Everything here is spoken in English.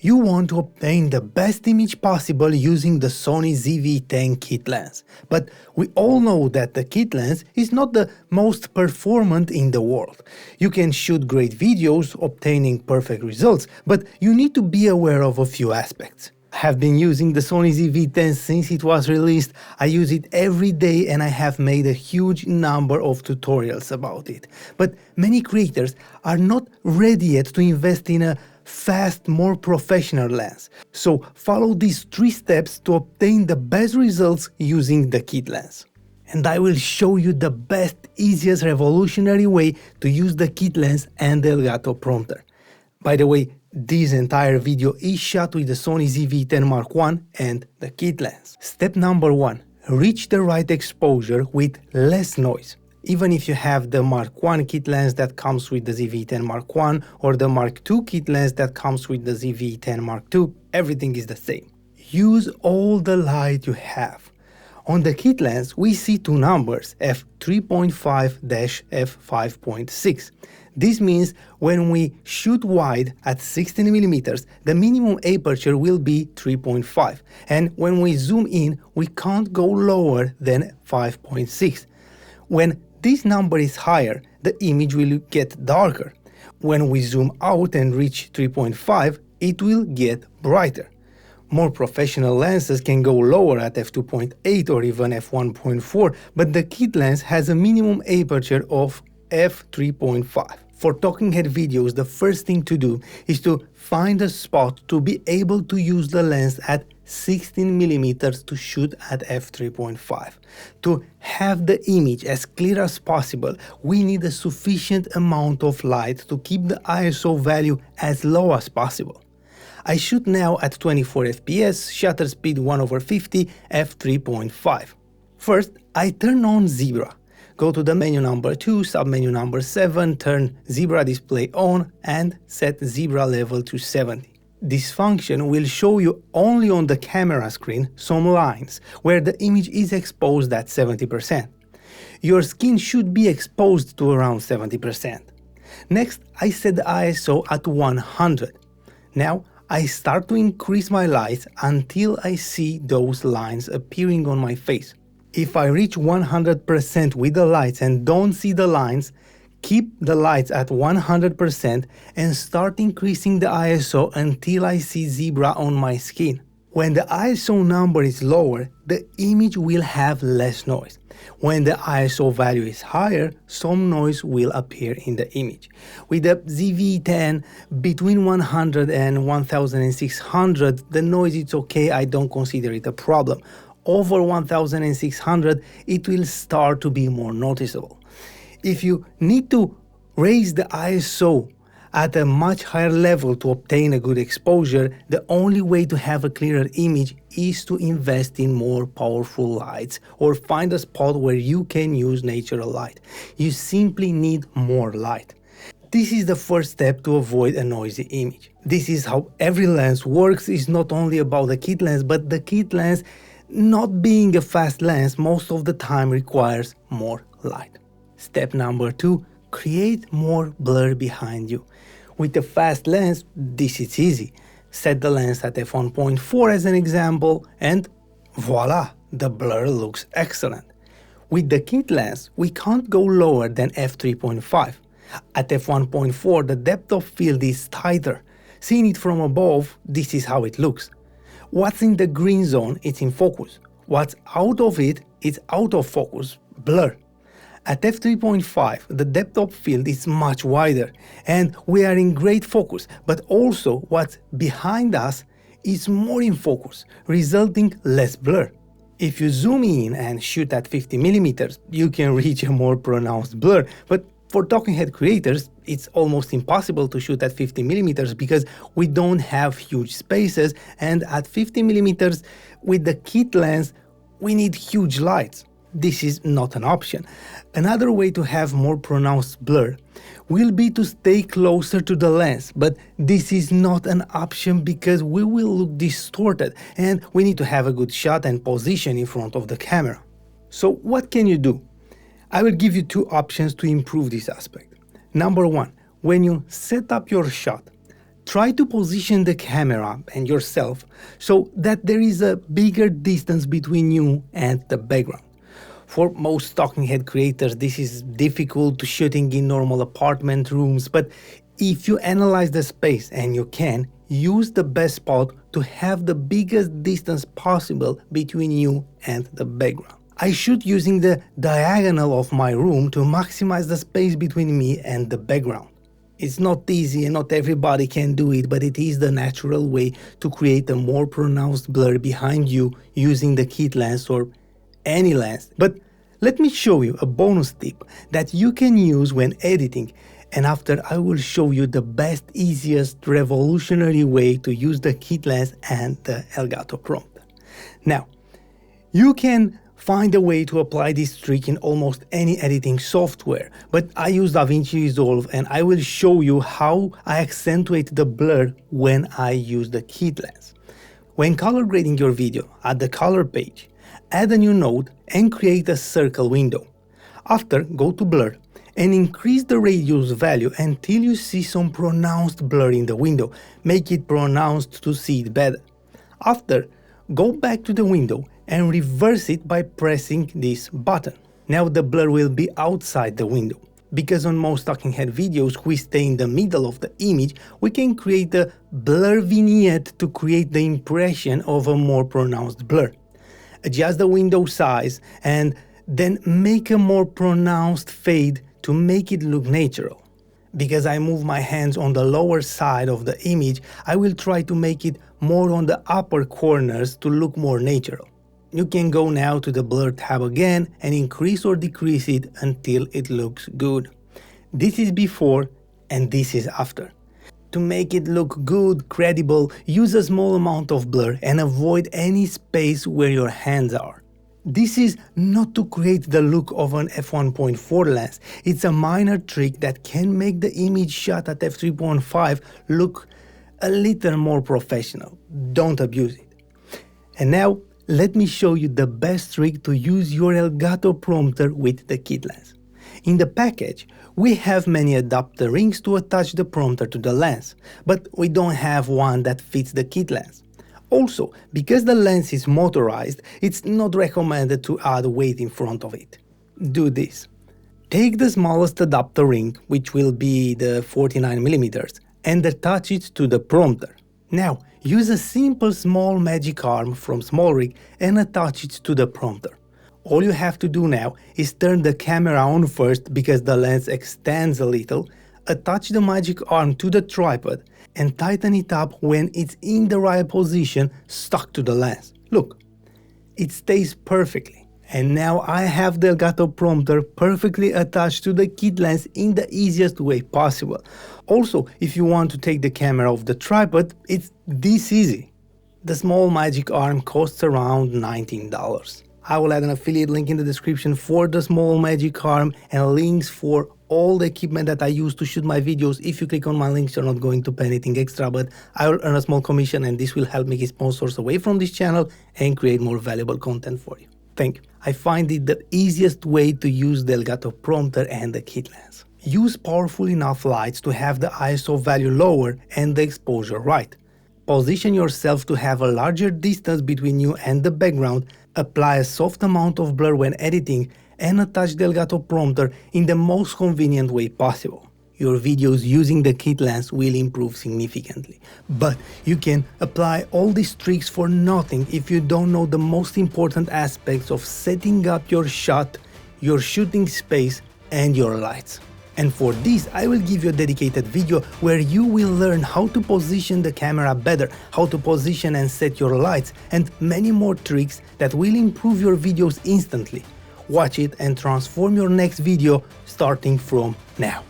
You want to obtain the best image possible using the Sony ZV-E10 Kit Lens. But we all know that the kit lens is not the most performant in the world. You can shoot great videos, obtaining perfect results, but you need to be aware of a few aspects. I have been using the Sony ZV-E10 since it was released. I use it every day and I have made a huge number of tutorials about it. But many creators are not ready yet to invest in a fast, more professional lens. So follow these 3 steps to obtain the best results using the kit lens. And I will show you the best, easiest, revolutionary way to use the kit lens and the Elgato prompter. By the way, this entire video is shot with the Sony ZV-E10 Mark I and the kit lens. Step number 1. Reach the right exposure with less noise. Even if you have the Mark I kit lens that comes with the ZV-E10 Mark I or the Mark II kit lens that comes with the ZV-E10 Mark II, everything is the same. Use all the light you have. On the kit lens, we see 2 numbers, f3.5-f5.6. This means when we shoot wide at 16mm, the minimum aperture will be 3.5, and when we zoom in, we can't go lower than 5.6. When this number is higher, the image will get darker. When we zoom out and reach 3.5, it will get brighter. More professional lenses can go lower at f2.8 or even f1.4, but the kit lens has a minimum aperture of f3.5. For talking head videos, the first thing to do is to find a spot to be able to use the lens at 16mm to shoot at f3.5. To have the image as clear as possible, we need a sufficient amount of light to keep the ISO value as low as possible. I shoot now at 24 fps, shutter speed 1/50, f3.5. First, I turn on Zebra. Go to the menu number 2, submenu number 7, turn Zebra display on and set Zebra level to 70. This function will show you only on the camera screen some lines where the image is exposed at 70%. Your skin should be exposed to around 70%. Next, I set the ISO at 100. Now, I start to increase my lights until I see those lines appearing on my face. If I reach 100% with the lights and don't see the lines, keep the lights at 100% and start increasing the ISO until I see Zebra on my skin. When the ISO number is lower, the image will have less noise. When the ISO value is higher, some noise will appear in the image. With the ZV-E10, between 100 and 1600, the noise is okay, I don't consider it a problem. Over 1600, it will start to be more noticeable. If you need to raise the ISO at a much higher level to obtain a good exposure, the only way to have a clearer image is to invest in more powerful lights or find a spot where you can use natural light. You simply need more light. This is the first step to avoid a noisy image. This is how every lens works. It's not only about the kit lens, but the kit lens, not being a fast lens, most of the time requires more light. Step number 2, create more blur behind you. With a fast lens, this is easy. Set the lens at f1.4 as an example and voila, the blur looks excellent. With the kit lens, we can't go lower than f3.5. At f1.4, the depth of field is tighter. Seeing it from above, this is how it looks. What's in the green zone, it's in focus. What's out of it, it's out of focus, blur. At f3.5, the depth of field is much wider and we are in great focus, but also what's behind us is more in focus, resulting less blur. If you zoom in and shoot at 50mm, you can reach a more pronounced blur, but for talking head creators, it's almost impossible to shoot at 50mm because we don't have huge spaces, and at 50mm with the kit lens, we need huge lights. This is not an option. Another way to have more pronounced blur will be to stay closer to the lens, but this is not an option because we will look distorted and we need to have a good shot and position in front of the camera. So what can you do? I will give you 2 options to improve this aspect. Number 1, when you set up your shot, try to position the camera and yourself so that there is a bigger distance between you and the background. For most talking head creators, this is difficult to shooting in normal apartment rooms, but if you analyze the space and you can, use the best spot to have the biggest distance possible between you and the background. I shoot using the diagonal of my room to maximize the space between me and the background. It's not easy and not everybody can do it, but it is the natural way to create a more pronounced blur behind you using the kit lens or any lens. But let me show you a bonus tip that you can use when editing, and after I will show you the best, easiest, revolutionary way to use the kit lens and the Elgato prompter. Now, you can find a way to apply this trick in almost any editing software, but I use DaVinci Resolve and I will show you how I accentuate the blur when I use the kit lens. When color grading your video, at the color page, add a new node and create a circle window. After, go to blur and increase the radius value until you see some pronounced blur in the window. Make it pronounced to see it better. After, go back to the window and reverse it by pressing this button. Now the blur will be outside the window. Because on most talking head videos we stay in the middle of the image, we can create a blur vignette to create the impression of a more pronounced blur. Adjust the window size and then make a more pronounced fade to make it look natural. Because I move my hands on the lower side of the image, I will try to make it more on the upper corners to look more natural. You can go now to the blur tab again and increase or decrease it until it looks good. This is before and this is after. To make it look good, credible, use a small amount of blur and avoid any space where your hands are. This is not to create the look of an f1.4 lens. It's a minor trick that can make the image shot at f3.5 look a little more professional. Don't abuse it. And now, let me show you the best trick to use your Elgato prompter with the kit lens. In the package, we have many adapter rings to attach the prompter to the lens, but we don't have one that fits the kit lens. Also, because the lens is motorized, it's not recommended to add weight in front of it. Do this. Take the smallest adapter ring, which will be the 49mm, and attach it to the prompter. Now, use a simple small magic arm from SmallRig and attach it to the prompter. All you have to do now is turn the camera on first because the lens extends a little, attach the magic arm to the tripod and tighten it up when it's in the right position stuck to the lens. Look, it stays perfectly. And now I have the Elgato prompter perfectly attached to the kit lens in the easiest way possible. Also, if you want to take the camera off the tripod, it's this easy. The small magic arm costs around $19. I will add an affiliate link in the description for the small magic arm and links for all the equipment that I use to shoot my videos. If you click on my links, you're not going to pay anything extra, but I will earn a small commission and this will help me get sponsors away from this channel and create more valuable content for you. Thank you. I find it the easiest way to use the Elgato prompter and the kit lens. Use powerful enough lights to have the ISO value lower and the exposure right. Position yourself to have a larger distance between you and the background, apply a soft amount of blur when editing, and attach the Elgato prompter in the most convenient way possible. Your videos using the kit lens will improve significantly. But you can apply all these tricks for nothing if you don't know the most important aspects of setting up your shot, your shooting space, and your lights. And for this, I will give you a dedicated video where you will learn how to position the camera better, how to position and set your lights, and many more tricks that will improve your videos instantly. Watch it and transform your next video starting from now.